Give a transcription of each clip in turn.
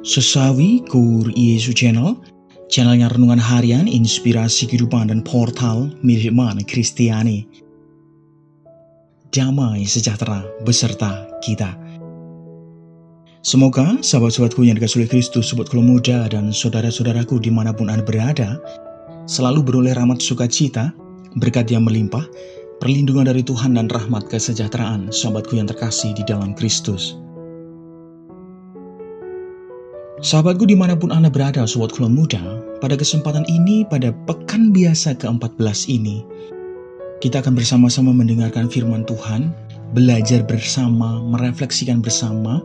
Sesawi Kur Yesus channelnya renungan harian, inspirasi kehidupan dan portal milik iman Kristiani. Damai sejahtera beserta kita. Semoga sahabat-sahabatku yang dikasihi oleh Kristus, sobat keluarga muda dan saudara-saudaraku dimanapun Anda berada, selalu beroleh rahmat sukacita, berkat yang melimpah, perlindungan dari Tuhan dan rahmat kesejahteraan sahabatku yang terkasih di dalam Kristus. Sahabatku dimanapun Anda berada, sobat keluarga muda, pada kesempatan ini, pada pekan biasa ke-14 ini, kita akan bersama-sama mendengarkan firman Tuhan, belajar bersama, merefleksikan bersama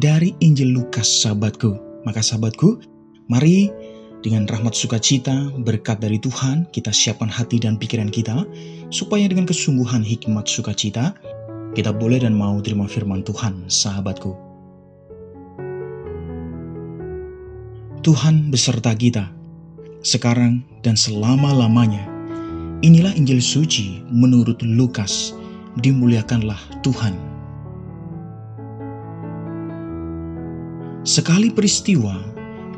dari Injil Lukas, sahabatku. Maka sahabatku, mari dengan rahmat sukacita, berkat dari Tuhan, kita siapkan hati dan pikiran kita, supaya dengan kesungguhan hikmat sukacita, kita boleh dan mau terima firman Tuhan, sahabatku. Tuhan beserta kita, sekarang dan selama-lamanya. Inilah Injil suci menurut Lukas. Dimuliakanlah Tuhan. Sekali peristiwa,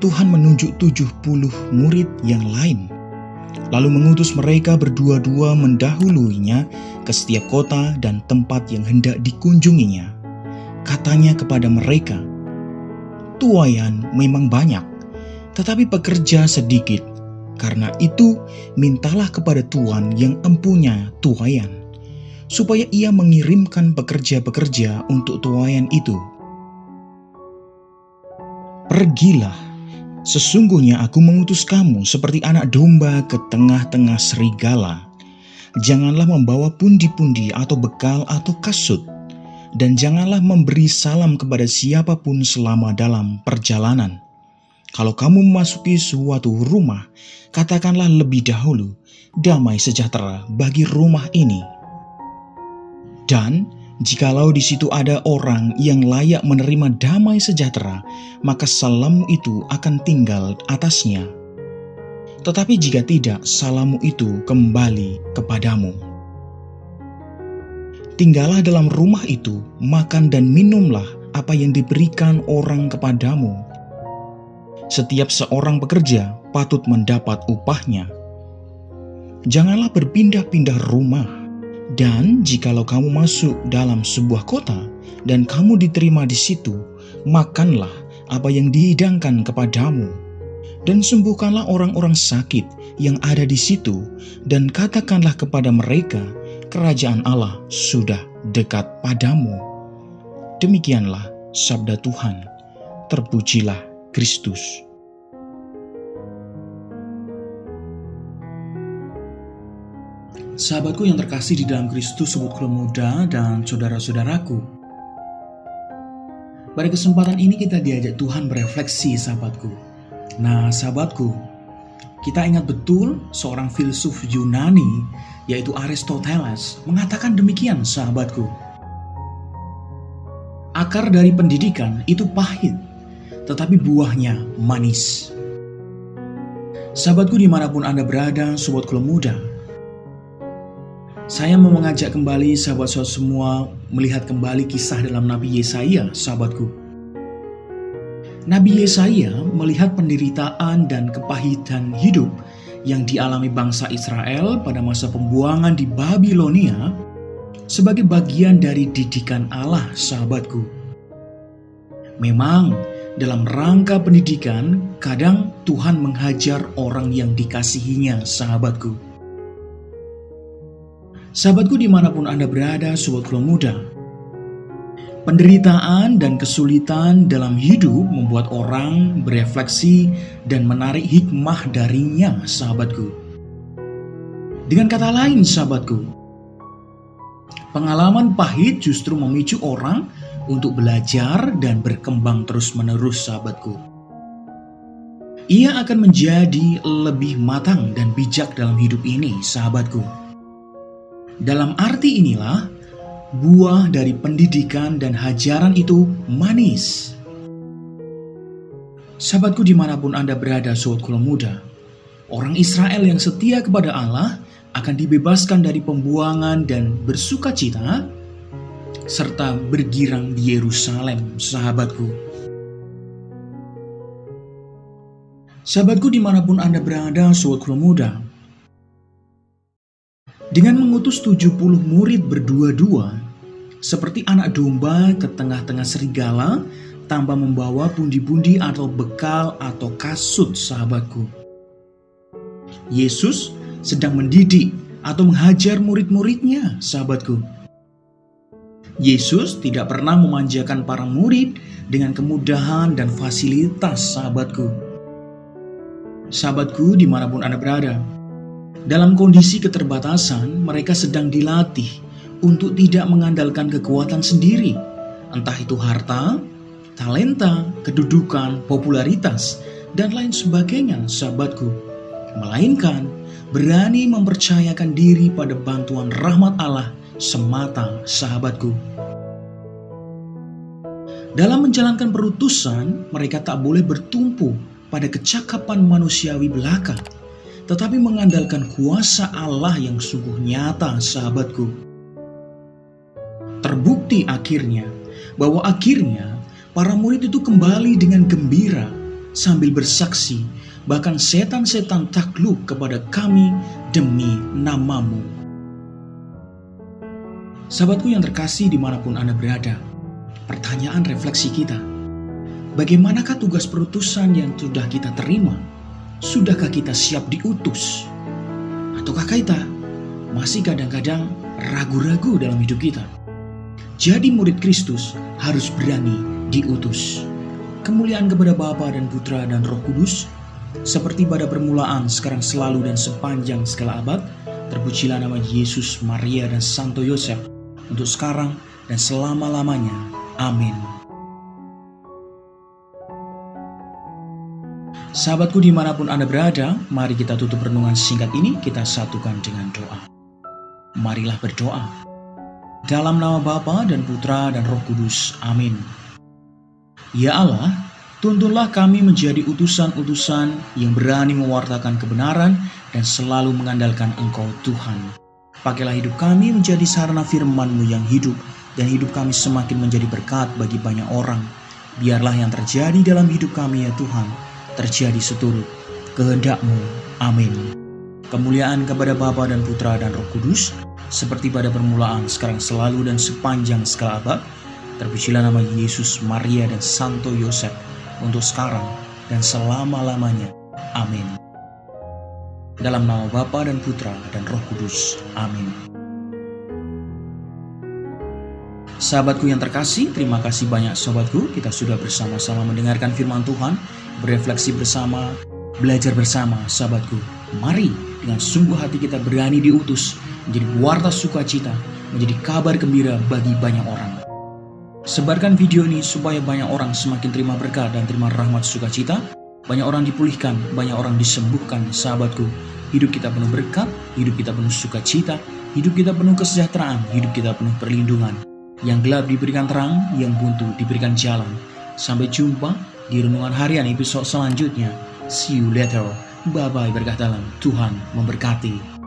Tuhan menunjuk 70 murid yang lain, lalu mengutus mereka berdua-dua mendahuluinya ke setiap kota dan tempat yang hendak dikunjunginya. Katanya kepada mereka, "Tuaian memang banyak, tetapi pekerja sedikit. Karena itu, mintalah kepada Tuhan yang empunya tuaian, supaya ia mengirimkan pekerja-pekerja untuk tuaian itu. Pergilah, sesungguhnya aku mengutus kamu seperti anak domba ke tengah-tengah serigala. Janganlah membawa pundi-pundi atau bekal atau kasut, dan janganlah memberi salam kepada siapapun selama dalam perjalanan. Kalau kamu memasuki suatu rumah, katakanlah lebih dahulu, damai sejahtera bagi rumah ini. Dan jikalau di situ ada orang yang layak menerima damai sejahtera, maka salammu itu akan tinggal atasnya. Tetapi jika tidak, salammu itu kembali kepadamu. Tinggallah dalam rumah itu, makan dan minumlah apa yang diberikan orang kepadamu. Setiap seorang pekerja patut mendapat upahnya. Janganlah berpindah-pindah rumah. Dan jikalau kamu masuk dalam sebuah kota dan kamu diterima di situ, makanlah apa yang dihidangkan kepadamu. Dan sembuhkanlah orang-orang sakit yang ada di situ, dan katakanlah kepada mereka, kerajaan Allah sudah dekat padamu." Demikianlah sabda Tuhan. Terpujilah Kristus. Sahabatku yang terkasih di dalam Kristus, sobat keluarga muda dan saudara-saudaraku, pada kesempatan ini kita diajak Tuhan berefleksi, sahabatku. Nah, sahabatku, kita ingat betul seorang filsuf Yunani, yaitu Aristoteles, mengatakan demikian, sahabatku. Akar dari pendidikan itu pahit, tetapi buahnya manis. Sahabatku dimanapun Anda berada, sobat keluarga muda, saya mau mengajak kembali sahabat-sahabat semua melihat kembali kisah dalam Nabi Yesaya, sahabatku. Nabi Yesaya melihat penderitaan dan kepahitan hidup yang dialami bangsa Israel pada masa pembuangan di Babilonia sebagai bagian dari didikan Allah, sahabatku. Memang dalam rangka pendidikan, kadang Tuhan menghajar orang yang dikasihinya, sahabatku. Sahabatku dimanapun Anda berada, sobat keluarga muda, penderitaan dan kesulitan dalam hidup membuat orang berefleksi dan menarik hikmah darinya, sahabatku. Dengan kata lain, sahabatku, pengalaman pahit justru memicu orang untuk belajar dan berkembang terus-menerus, sahabatku. Ia akan menjadi lebih matang dan bijak dalam hidup ini, sahabatku. Dalam arti inilah, buah dari pendidikan dan hajaran itu manis. Sahabatku dimanapun Anda berada, sobat keluarga muda, orang Israel yang setia kepada Allah akan dibebaskan dari pembuangan dan bersukacita serta bergirang di Yerusalem, sahabatku. Sahabatku dimanapun Anda berada, sobat Guru Muda, dengan mengutus 70 murid berdua-dua, seperti anak domba ke tengah-tengah serigala, tanpa membawa pundi-pundi atau bekal atau kasut, sahabatku. Yesus sedang mendidik atau menghajar murid-muridnya, sahabatku. Yesus tidak pernah memanjakan para murid dengan kemudahan dan fasilitas, sahabatku. Sahabatku dimanapun Anda berada, dalam kondisi keterbatasan mereka sedang dilatih untuk tidak mengandalkan kekuatan sendiri, entah itu harta, talenta, kedudukan, popularitas, dan lain sebagainya, sahabatku. Melainkan berani mempercayakan diri pada bantuan rahmat Allah semata, sahabatku. Dalam menjalankan perutusan, mereka tak boleh bertumpu pada kecakapan manusiawi belaka, tetapi mengandalkan kuasa Allah yang sungguh nyata, sahabatku. Terbukti akhirnya bahwa para murid itu kembali dengan gembira sambil bersaksi, bahkan setan-setan takluk kepada kami demi namamu. Sahabatku yang terkasih dimanapun Anda berada, pertanyaan refleksi kita, bagaimanakah tugas perutusan yang sudah kita terima? Sudahkah kita siap diutus? Ataukah kita masih kadang-kadang ragu-ragu dalam hidup kita? Jadi murid Kristus harus berani diutus. Kemuliaan kepada Bapa dan Putra dan Roh Kudus, seperti pada permulaan, sekarang, selalu, dan sepanjang segala abad. Terpujilah nama Yesus, Maria, dan Santo Yosef, untuk sekarang dan selama-lamanya. Amin. Sahabatku dimanapun Anda berada, mari kita tutup renungan singkat ini, kita satukan dengan doa. Marilah berdoa. Dalam nama Bapa dan Putra dan Roh Kudus. Amin. Ya Allah, tuntunlah kami menjadi utusan-utusan yang berani mewartakan kebenaran dan selalu mengandalkan Engkau, Tuhan. Pakailah hidup kami menjadi sarana firman-Mu yang hidup, dan hidup kami semakin menjadi berkat bagi banyak orang. Biarlah yang terjadi dalam hidup kami, ya Tuhan, terjadi seturut kehendak-Mu. Amin. Kemuliaan kepada Bapa dan Putra dan Roh Kudus, seperti pada permulaan, sekarang, selalu, dan sepanjang segala abad. Terpujilah nama Yesus, Maria, dan Santo Yosef, untuk sekarang dan selama-lamanya. Amin. Dalam nama Bapa dan Putra dan Roh Kudus. Amin. Sahabatku yang terkasih, terima kasih banyak sahabatku. Kita sudah bersama-sama mendengarkan firman Tuhan, berefleksi bersama, belajar bersama, sahabatku. Mari dengan sungguh hati kita berani diutus, menjadi warta sukacita, menjadi kabar gembira bagi banyak orang. Sebarkan video ini supaya banyak orang semakin terima berkat dan terima rahmat sukacita. Banyak orang dipulihkan, banyak orang disembuhkan, sahabatku. Hidup kita penuh berkat, hidup kita penuh sukacita, hidup kita penuh kesejahteraan, hidup kita penuh perlindungan. Yang gelap diberikan terang, yang buntu diberikan jalan. Sampai jumpa di renungan harian episode selanjutnya. See you later. Bye-bye, berkah dalam. Tuhan memberkati.